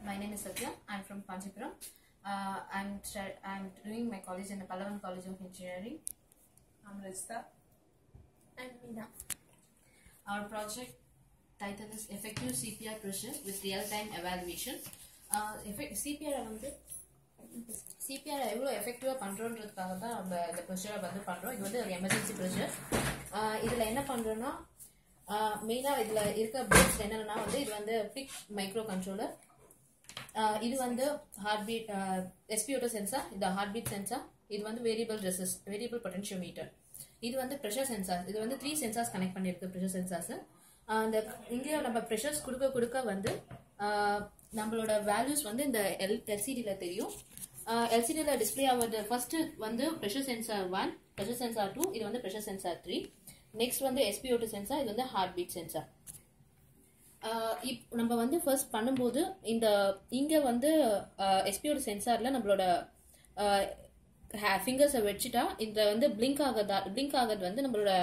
My name is Satya. I'm from Panjipuram. I'm doing my college in the Pallavan College of Engineering. I'm Rista. And Meena. Our project title is Effective CPR Pressure with Real-Time Evaluation. CPR வந்து CPR எவ்வளோ எஃபெக்டிவாக பண்ணுறோன்றதுக்காக தான் நம்ம இந்த ப்ரெஷரை வந்து பண்ணுறோம். இது வந்து ஒரு எமர்ஜென்சி ப்ரெஷர். இதில் என்ன பண்ணுறோன்னா மெயினாக இதில் இருக்க போர்ட்ஸ் என்னென்னா வந்து இது வந்து பிக் மைக்ரோ கண்ட்ரோலர், இது வந்து ஹார்ட் பீட் எஸ்பிஓட்டோ சென்சார், இது ஹார்ட் பீட் சென்சார், இது வந்து வேரியபிள் பொட்டென்ஷியோமீட்டர், இது வந்து ப்ரெஷர் சென்சார். இது வந்து 3 சென்சார்ஸ் கனெக்ட் பண்ணியிருக்கு ப்ரெஷர் சென்சார்ஸ். இந்த இங்கே நம்ம ப்ரெஷர்ஸ் கொடுக்க வந்து நம்மளோட வேல்யூஸ் வந்து இந்த எல்சிடியில் தெரியும். எல்சிடியில் டிஸ்பிளே ஆகுது. ஃபர்ஸ்ட் வந்து ப்ரெஷர் சென்சார் 1, ப்ரெஷர் சென்சார் 2, இது வந்து ப்ரெஷர் சென்சார் 3. நெக்ஸ்ட் வந்து எஸ்பிஓட்டோ சென்சார், இது வந்து ஹார்ட் பீட் சென்சார். நம்ம வந்து ஃபர்ஸ்ட் பண்ணும்போது இங்கே வந்து எஸ்பிஓட்டோ சென்சாரில் நம்மளோட ஃபிங்கர்ஸை வச்சுட்டா இந்த வந்து பிளிங்க் ஆகிறது வந்து நம்மளோட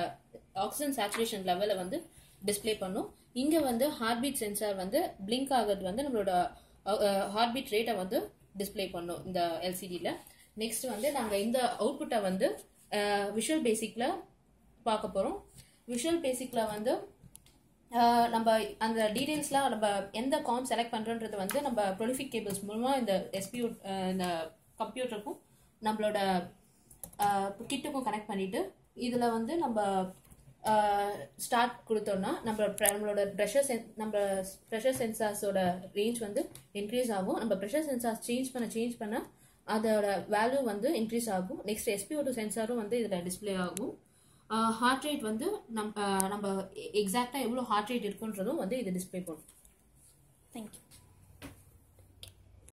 ஆக்சிஜன் சேச்சுரேஷன் லெவலை வந்து டிஸ்பிளே பண்ணும். இங்கே வந்து ஹார்ட் பீட் சென்சார் வந்து பிளிங்க் ஆகிறது வந்து நம்மளோட ஹார்ட் பீட் ரேட்டை வந்து டிஸ்பிளே பண்ணும் இந்த எல்சிடியில். நெக்ஸ்ட் வந்து நாங்கள் இந்த அவுட்புட்டை வந்து விஷுவல் பேசிக்கில் பார்க்க போகிறோம். விஷுவல் பேசிக்கில் வந்து நம்ம அந்த டீடைல்ஸ்லாம் நம்ம எந்த காம் செலக்ட் பண்ணுறோன்றது வந்து நம்ம ப்ரொலிஃபிக் கேபிள்ஸ் மூலமாக இந்த இந்த கம்ப்யூட்டருக்கும் நம்மளோட கிட்டுக்கும் கனெக்ட் பண்ணிவிட்டு இதில் வந்து நம்ம ஸ்டார்ட் கொடுத்தோம்னா நம்மளோட ப்ரெஷர் சென்சார்ஸோட ரேஞ்ச் வந்து இன்க்ரீஸ் ஆகும். நம்ம ப்ரெஷர் சென்சார்ஸ் சேஞ்ச் பண்ண அதோட வேல்யூ வந்து இன்க்ரீஸ் ஆகும். நெக்ஸ்ட் எஸ்பிஓட்டோ சென்சாரும் வந்து இதில் டிஸ்பிளே ஆகும். ஹார்ட் ரேட் வந்து நம்ம எக்ஸாக்டாக எவ்வளோ ஹார்ட் ரேட் இருக்குன்றதும் வந்து இது டிஸ்பிளே பண்ணும். தேங்க்யூ.